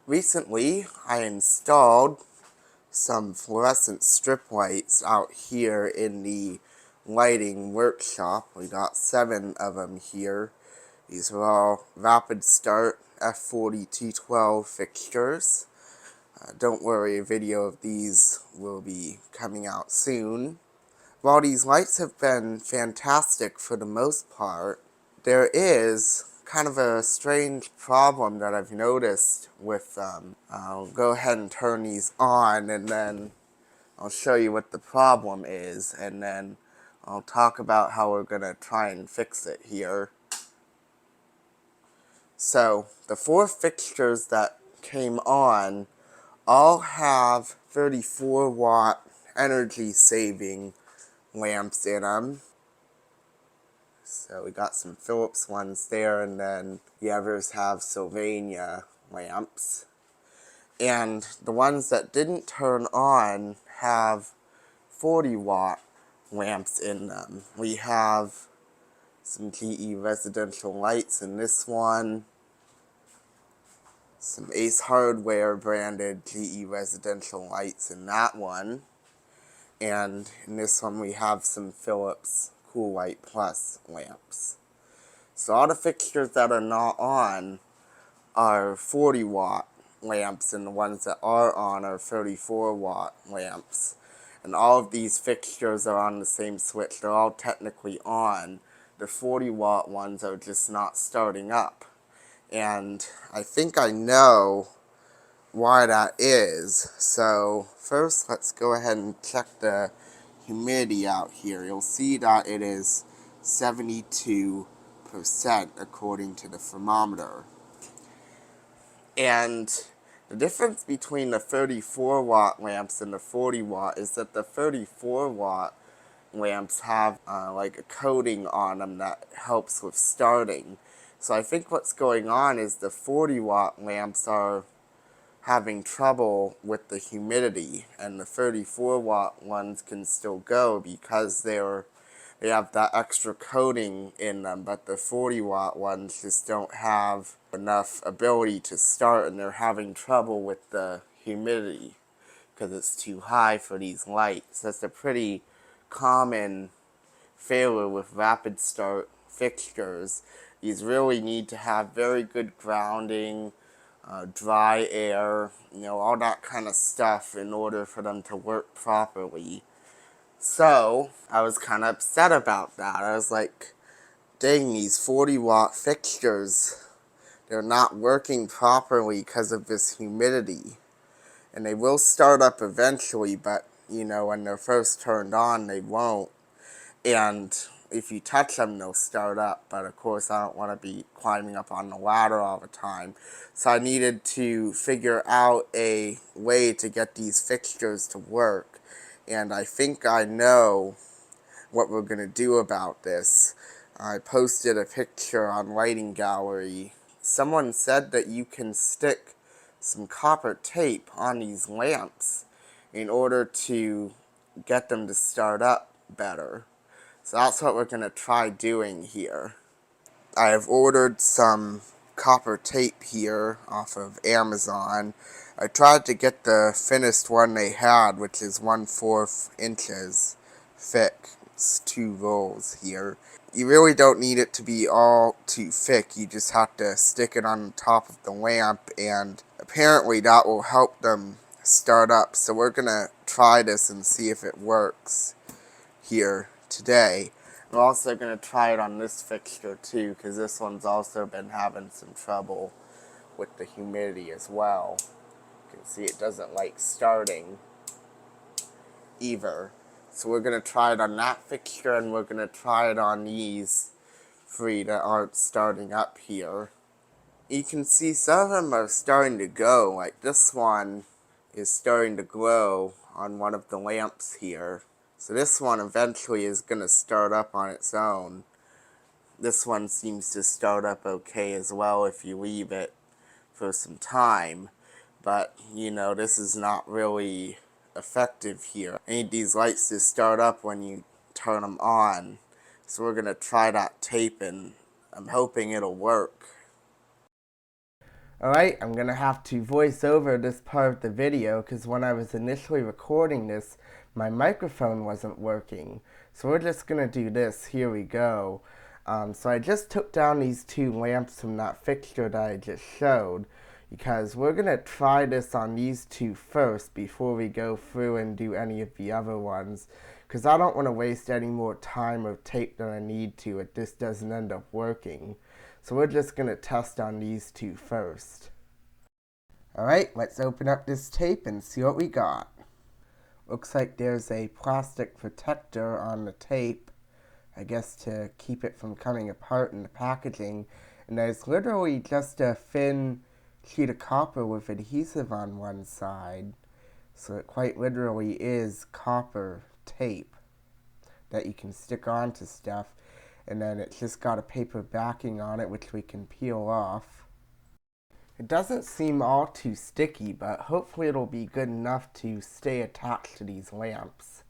Recently, I installed some fluorescent strip lights out here in the lighting workshop. We got 7 of them here. These are all rapid start F40T12 fixtures. Don't worry, a video of these will be coming out soon. While these lights have been fantastic for the most part, there is kind of a strange problem that I've noticed with them. I'll go ahead and turn these on, and then I'll show you what the problem is, and then I'll talk about how we're going to try and fix it here. So, the 4 fixtures that came on all have 34 watt energy saving lamps in them. So we got some Philips ones there, and then the others have Sylvania lamps. And the ones that didn't turn on have 40 watt lamps in them. We have some GE residential lights in this one, some Ace Hardware branded GE residential lights in that one, and in this one we have some Philips Cool Light Plus lamps. So all the fixtures that are not on are 40 watt lamps, and the ones that are on are 34 watt lamps. And all of these fixtures are on the same switch. They're all technically on. The 40 watt ones are just not starting up. And I think I know why that is. So first, let's go ahead and check the humidity out here. You'll see that it is 72% according to the thermometer. And the difference between the 34 watt lamps and the 40 watt is that the 34 watt lamps have like a coating on them that helps with starting. So I think what's going on is the 40 watt lamps are having trouble with the humidity, and the 34 watt ones can still go because they have that extra coating in them, but the 40 watt ones just don't have enough ability to start, and they're having trouble with the humidity because it's too high for these lights. That's a pretty common failure with rapid start fixtures. These really need to have very good grounding, dry air, all that kind of stuff in order for them to work properly. So, I was kind of upset about that. I was like, dang, these 40 watt fixtures, they're not working properly because of this humidity. And they will start up eventually, but, when they're first turned on, they won't. And if you touch them, they'll start up. But of course, I don't want to be climbing up on the ladder all the time. So I needed to figure out a way to get these fixtures to work. And I think I know what we're going to do about this. I posted a picture on Lighting Gallery. Someone said that you can stick some copper tape on these lamps in order to get them to start up better. So that's what we're going to try doing here. I have ordered some copper tape here off of Amazon. I tried to get the thinnest one they had, which is 1/4 inches thick. It's 2 rolls here. You really don't need it to be all too thick. You just have to stick it on the top of the lamp, and apparently that will help them start up. So we're going to try this and see if it works here today. I'm also going to try it on this fixture too, because this one's also been having some trouble with the humidity as well. You can see it doesn't like starting either. So we're going to try it on that fixture, and we're going to try it on these 3 that aren't starting up here. You can see some of them are starting to go, like this one is starting to glow on one of the lamps here. So this one eventually is going to start up on its own. This one seems to start up okay as well if you leave it for some time. But, this is not really effective here. I need these lights to start up when you turn them on. So we're going to try that tape, and I'm hoping it'll work. Alright, I'm gonna have to voice over this part of the video because when I was initially recording this, my microphone wasn't working. So we're just gonna do this. Here we go. So I just took down these two lamps from that fixture that I just showed because we're gonna try this on these two first before we go through and do any of the other ones, because I don't want to waste any more time or tape than I need to if this doesn't end up working. So we're just going to test on these two first. Alright, let's open up this tape and see what we got. Looks like there's a plastic protector on the tape, I guess to keep it from coming apart in the packaging. And there's literally just a thin sheet of copper with adhesive on one side. So it quite literally is copper tape that you can stick onto stuff. And then it's just got a paper backing on it which we can peel off. It doesn't seem all too sticky, but hopefully it'll be good enough to stay attached to these lamps.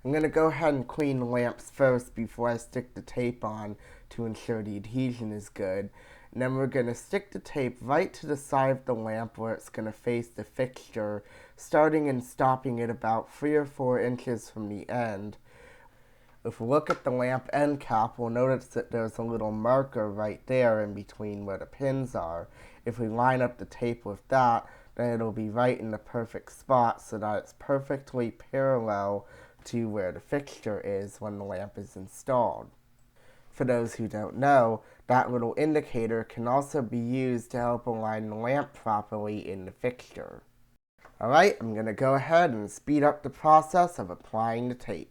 I'm going to go ahead and clean the lamps first before I stick the tape on to ensure the adhesion is good. And then we're going to stick the tape right to the side of the lamp where it's going to face the fixture, starting and stopping it about 3 or 4 inches from the end. If we look at the lamp end cap, we'll notice that there's a little marker right there in between where the pins are. If we line up the tape with that, then it'll be right in the perfect spot so that it's perfectly parallel to where the fixture is when the lamp is installed. For those who don't know, that little indicator can also be used to help align the lamp properly in the fixture. Alright, I'm going to go ahead and speed up the process of applying the tape.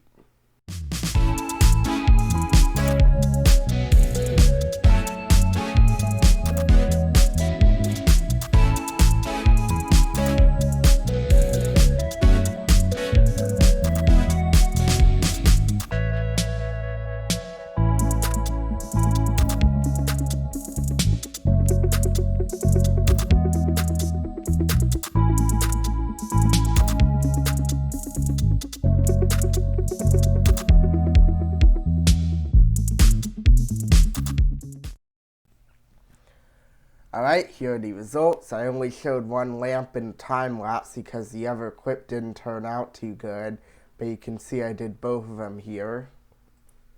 Alright, here are the results. I only showed one lamp in the time lapse because the other clip didn't turn out too good, but you can see I did both of them here.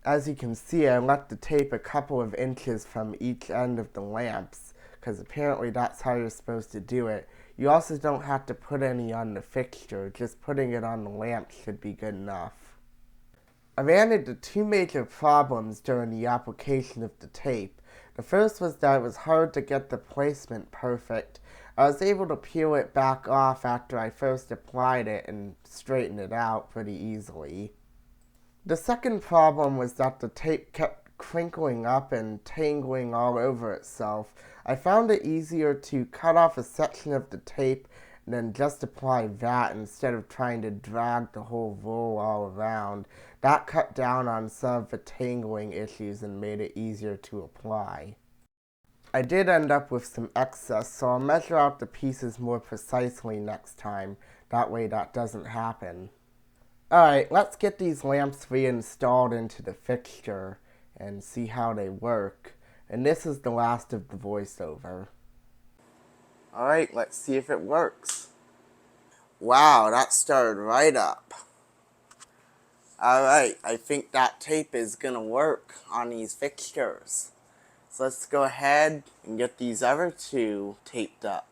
As you can see, I left the tape a couple of inches from each end of the lamps, because apparently that's how you're supposed to do it. You also don't have to put any on the fixture, just putting it on the lamp should be good enough. I ran into 2 major problems during the application of the tape. The first was that it was hard to get the placement perfect. I was able to peel it back off after I first applied it and straighten it out pretty easily. The second problem was that the tape kept crinkling up and tangling all over itself. I found it easier to cut off a section of the tape and then just apply that instead of trying to drag the whole roll all around. That cut down on some of the tangling issues and made it easier to apply. I did end up with some excess, so I'll measure out the pieces more precisely next time. That way that doesn't happen. Alright, let's get these lamps reinstalled into the fixture and see how they work. And this is the last of the voiceover. Alright, let's see if it works. Wow, that started right up. Alright, I think that tape is gonna work on these fixtures. So let's go ahead and get these other 2 taped up.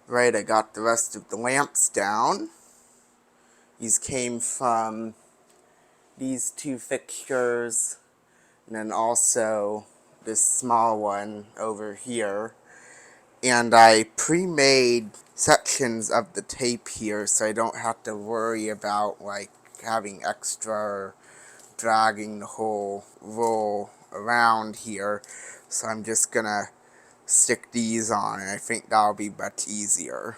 Right, I got the rest of the lamps down. These came from these 2 fixtures, and then also this small one over here. And I pre-made sections of the tape here so I don't have to worry about like having extra or dragging the whole roll around here. So I'm just gonna stick these on and I think that'll be much easier.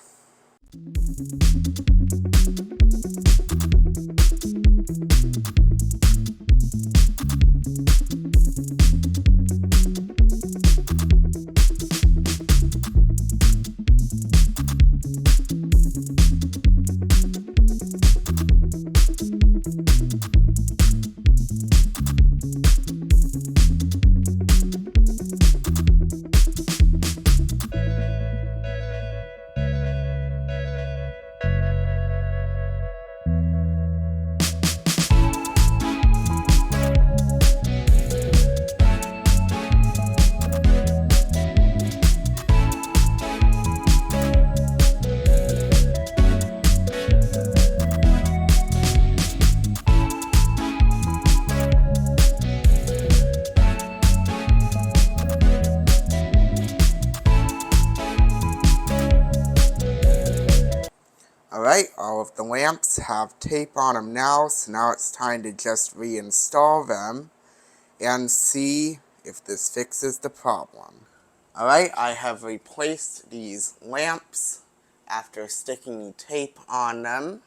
Alright, all of the lamps have tape on them now, so now it's time to just reinstall them and see if this fixes the problem. Alright, I have replaced these lamps after sticking tape on them,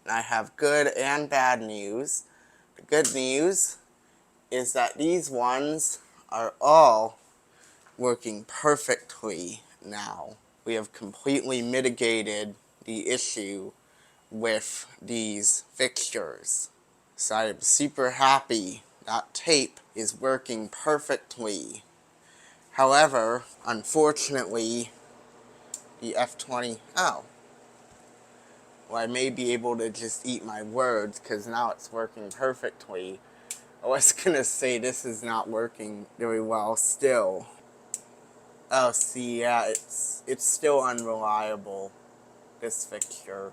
and I have good and bad news. The good news is that these ones are all working perfectly now. We have completely mitigated the issue with these fixtures. So I am super happy that tape is working perfectly. However, unfortunately, the F20, well, I may be able to just eat my words because now it's working perfectly. I was gonna say this is not working very well still. Oh, see, yeah, it's still unreliable, this fixture,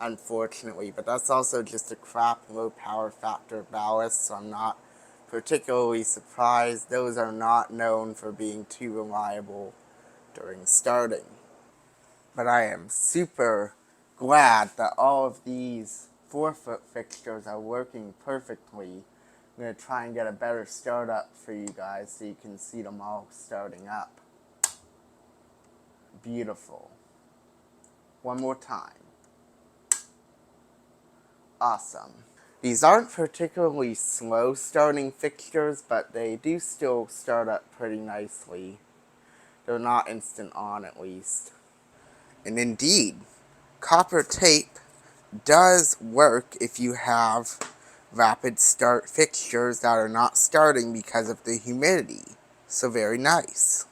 unfortunately. But that's also just a crap low power factor ballast, so I'm not particularly surprised. Those are not known for being too reliable during starting. But I am super glad that all of these 4-foot fixtures are working perfectly. I'm going to try and get a better startup for you guys so you can see them all starting up. Beautiful. One more time. Awesome. These aren't particularly slow starting fixtures, but they do still start up pretty nicely. They're not instant on, at least. And indeed, copper tape does work if you have rapid start fixtures that are not starting because of the humidity. So very nice.